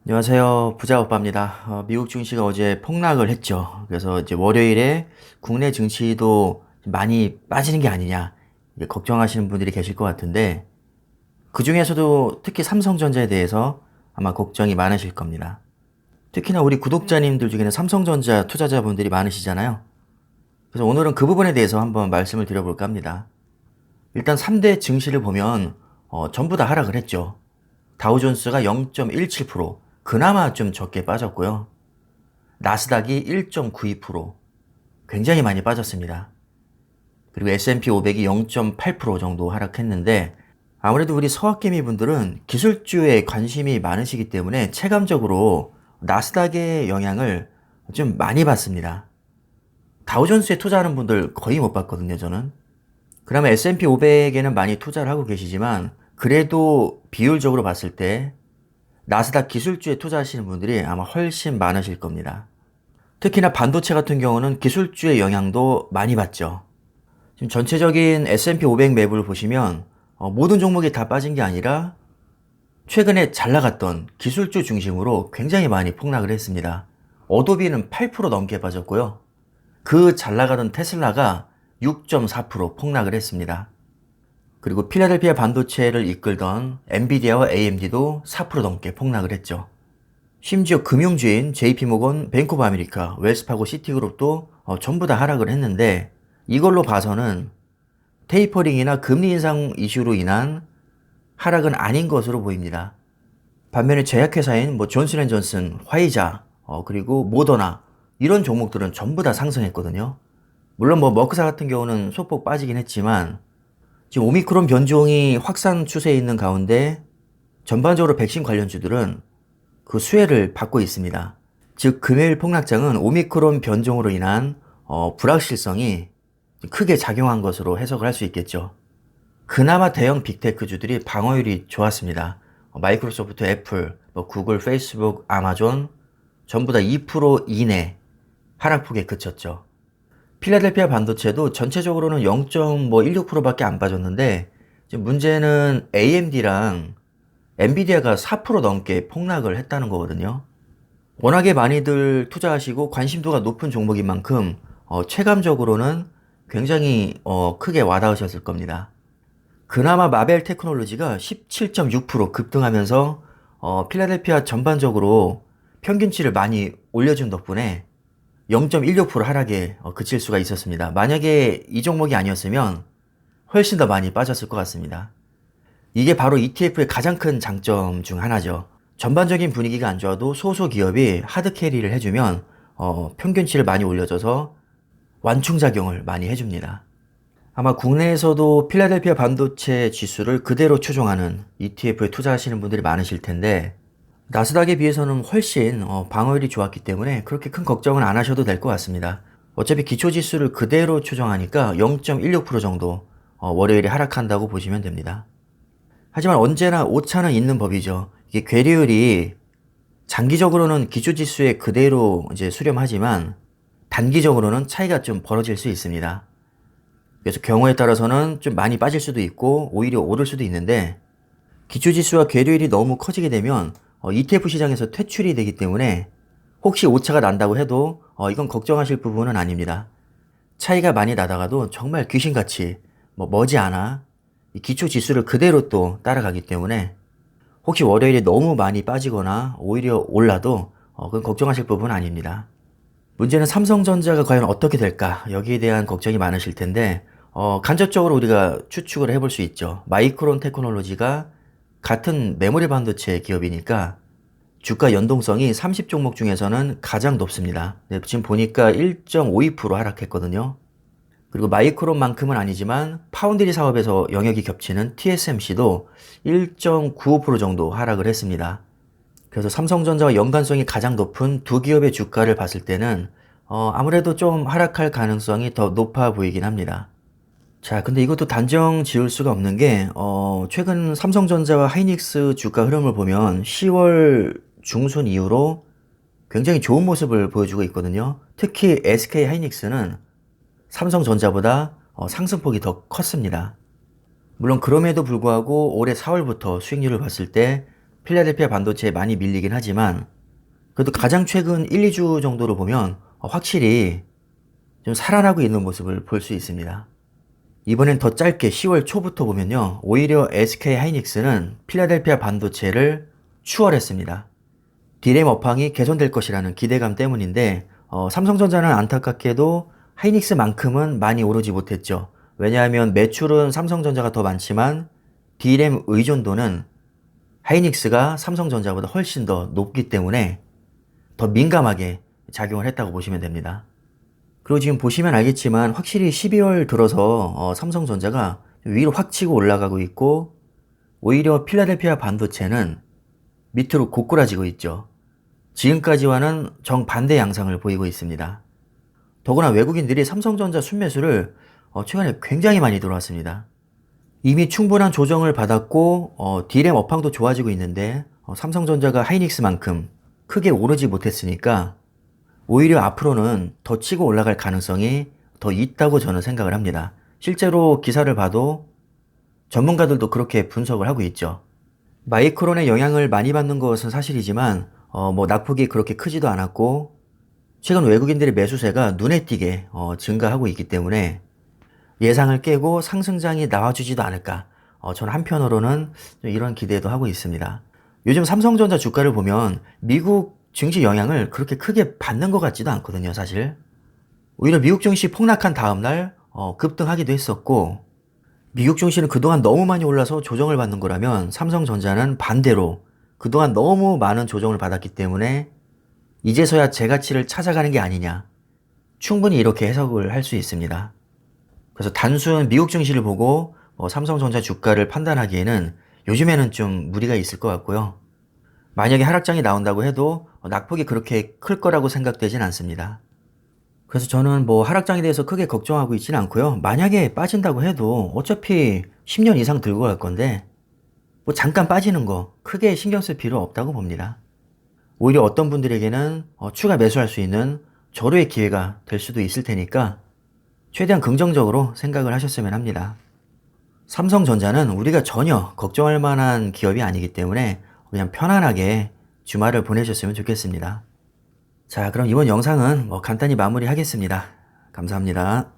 안녕하세요. 부자오빠입니다. 미국 증시가 어제 폭락을 했죠. 그래서 이제 월요일에 국내 증시도 많이 빠지는 게 아니냐 이제 걱정하시는 분들이 계실 것 같은데 그 중에서도 특히 삼성전자에 대해서 아마 걱정이 많으실 겁니다. 특히나 우리 구독자님들 중에는 삼성전자 투자자분들이 많으시잖아요. 그래서 오늘은 그 부분에 대해서 한번 말씀을 드려볼까 합니다. 일단 3대 증시를 보면 전부 다 하락을 했죠. 다우존스가 0.17%, 그나마 좀 적게 빠졌고요. 나스닥이 1.92%, 굉장히 많이 빠졌습니다. 그리고 S&P 500이 0.8% 정도 하락했는데 아무래도 우리 서학개미 분들은 기술주에 관심이 많으시기 때문에 체감적으로 나스닥의 영향을 좀 많이 받습니다. 다우존스에 투자하는 분들 거의 못 봤거든요, 저는. 그러면 S&P 500에는 많이 투자를 하고 계시지만 그래도 비율적으로 봤을 때 나스닥 기술주에 투자하시는 분들이 아마 훨씬 많으실 겁니다. 특히나 반도체 같은 경우는 기술주의 영향도 많이 받죠. 지금 전체적인 S&P 500 맵을 보시면 모든 종목이 다 빠진 게 아니라 최근에 잘 나갔던 기술주 중심으로 굉장히 많이 폭락을 했습니다. 어도비는 8% 넘게 빠졌고요. 그 잘 나가던 테슬라가 6.4% 폭락을 했습니다. 그리고 필라델피아 반도체를 이끌던 엔비디아와 AMD도 4% 넘게 폭락을 했죠. 심지어 금융주인 JP모건, 뱅크 오브 아메리카, 웰스파고 시티그룹도 전부 다 하락을 했는데 이걸로 봐서는 테이퍼링이나 금리 인상 이슈로 인한 하락은 아닌 것으로 보입니다. 반면에 제약회사인 존슨앤존슨, 화이자, 그리고 모더나 이런 종목들은 전부 다 상승했거든요. 물론 머크사 같은 경우는 소폭 빠지긴 했지만 지금 오미크론 변종이 확산 추세에 있는 가운데 전반적으로 백신 관련주들은 그 수혜를 받고 있습니다. 즉 금요일 폭락장은 오미크론 변종으로 인한 불확실성이 크게 작용한 것으로 해석을 할 수 있겠죠. 그나마 대형 빅테크주들이 방어율이 좋았습니다. 마이크로소프트, 애플, 구글, 페이스북, 아마존 전부 다 2% 이내 하락폭에 그쳤죠. 필라델피아 반도체도 전체적으로는 0.16%밖에 안 빠졌는데 지금 문제는 AMD랑 엔비디아가 4% 넘게 폭락을 했다는 거거든요. 워낙에 많이들 투자하시고 관심도가 높은 종목인 만큼 체감적으로는 굉장히 크게 와닿으셨을 겁니다. 그나마 마벨 테크놀로지가 17.6% 급등하면서 필라델피아 전반적으로 평균치를 많이 올려준 덕분에 0.16% 하락에 그칠 수가 있었습니다. 만약에 이 종목이 아니었으면 훨씬 더 많이 빠졌을 것 같습니다. 이게 바로 ETF의 가장 큰 장점 중 하나죠. 전반적인 분위기가 안 좋아도 소소기업이 하드 캐리를 해주면 평균치를 많이 올려줘서 완충작용을 많이 해줍니다. 아마 국내에서도 필라델피아 반도체 지수를 그대로 추종하는 ETF에 투자하시는 분들이 많으실 텐데 나스닥에 비해서는 훨씬 방어율이 좋았기 때문에 그렇게 큰 걱정은 안 하셔도 될 것 같습니다. 어차피 기초지수를 그대로 추정하니까 0.16% 정도 월요일에 하락한다고 보시면 됩니다. 하지만 언제나 오차는 있는 법이죠. 이게 괴리율이 장기적으로는 기초지수에 그대로 이제 수렴하지만 단기적으로는 차이가 좀 벌어질 수 있습니다. 그래서 경우에 따라서는 좀 많이 빠질 수도 있고 오히려 오를 수도 있는데 기초지수와 괴리율이 너무 커지게 되면 ETF 시장에서 퇴출이 되기 때문에 혹시 오차가 난다고 해도 이건 걱정하실 부분은 아닙니다. 차이가 많이 나다가도 정말 귀신같이 머지않아 이 기초 지수를 그대로 또 따라가기 때문에 혹시 월요일에 너무 많이 빠지거나 오히려 올라도 그건 걱정하실 부분은 아닙니다. 문제는 삼성전자가 과연 어떻게 될까 여기에 대한 걱정이 많으실 텐데 간접적으로 우리가 추측을 해볼 수 있죠. 마이크론 테크놀로지가 같은 메모리 반도체 기업이니까 주가 연동성이 30종목 중에서는 가장 높습니다. 네, 지금 보니까 1.52% 하락했거든요. 그리고 마이크론만큼은 아니지만 파운드리 사업에서 영역이 겹치는 TSMC도 1.95% 정도 하락을 했습니다. 그래서 삼성전자와 연관성이 가장 높은 두 기업의 주가를 봤을 때는 아무래도 좀 하락할 가능성이 더 높아 보이긴 합니다. 자, 근데 이것도 단정 지을 수가 없는 게, 최근 삼성전자와 하이닉스 주가 흐름을 보면 10월 중순 이후로 굉장히 좋은 모습을 보여주고 있거든요. 특히 SK 하이닉스는 삼성전자보다 상승폭이 더 컸습니다. 물론 그럼에도 불구하고 올해 4월부터 수익률을 봤을 때 필라델피아 반도체에 많이 밀리긴 하지만 그래도 가장 최근 1, 2주 정도로 보면 확실히 좀 살아나고 있는 모습을 볼 수 있습니다. 이번엔 더 짧게 10월 초부터 보면요. 오히려 SK 하이닉스는 필라델피아 반도체를 추월했습니다. D램 업황이 개선될 것이라는 기대감 때문인데 삼성전자는 안타깝게도 하이닉스만큼은 많이 오르지 못했죠. 왜냐하면 매출은 삼성전자가 더 많지만 D램 의존도는 하이닉스가 삼성전자보다 훨씬 더 높기 때문에 더 민감하게 작용을 했다고 보시면 됩니다. 그리고 지금 보시면 알겠지만 확실히 12월 들어서 삼성전자가 위로 확 치고 올라가고 있고 오히려 필라델피아 반도체는 밑으로 고꾸라지고 있죠. 지금까지와는 정반대 양상을 보이고 있습니다. 더구나 외국인들이 삼성전자 순매수를 최근에 굉장히 많이 들어왔습니다. 이미 충분한 조정을 받았고 D램 업황도 좋아지고 있는데 삼성전자가 하이닉스만큼 크게 오르지 못했으니까 오히려 앞으로는 더 치고 올라갈 가능성이 더 있다고 저는 생각을 합니다. 실제로 기사를 봐도 전문가들도 그렇게 분석을 하고 있죠. 마이크론의 영향을 많이 받는 것은 사실이지만 낙폭이 그렇게 크지도 않았고 최근 외국인들의 매수세가 눈에 띄게 증가하고 있기 때문에 예상을 깨고 상승장이 나와주지도 않을까. 저는 한편으로는 이런 기대도 하고 있습니다. 요즘 삼성전자 주가를 보면 미국 증시 영향을 그렇게 크게 받는 것 같지도 않거든요, 사실. 오히려 미국 증시 폭락한 다음날 급등하기도 했었고 미국 증시는 그동안 너무 많이 올라서 조정을 받는 거라면 삼성전자는 반대로 그동안 너무 많은 조정을 받았기 때문에 이제서야 재가치를 찾아가는 게 아니냐. 충분히 이렇게 해석을 할 수 있습니다. 그래서 단순 미국 증시를 보고 삼성전자 주가를 판단하기에는 요즘에는 좀 무리가 있을 것 같고요. 만약에 하락장이 나온다고 해도 낙폭이 그렇게 클 거라고 생각되진 않습니다. 그래서 저는 하락장에 대해서 크게 걱정하고 있지는 않고요. 만약에 빠진다고 해도 어차피 10년 이상 들고 갈 건데 잠깐 빠지는 거 크게 신경 쓸 필요 없다고 봅니다. 오히려 어떤 분들에게는 추가 매수할 수 있는 절호의 기회가 될 수도 있을 테니까 최대한 긍정적으로 생각을 하셨으면 합니다. 삼성전자는 우리가 전혀 걱정할 만한 기업이 아니기 때문에 그냥 편안하게 주말을 보내셨으면 좋겠습니다. 자, 그럼 이번 영상은 간단히 마무리하겠습니다. 감사합니다.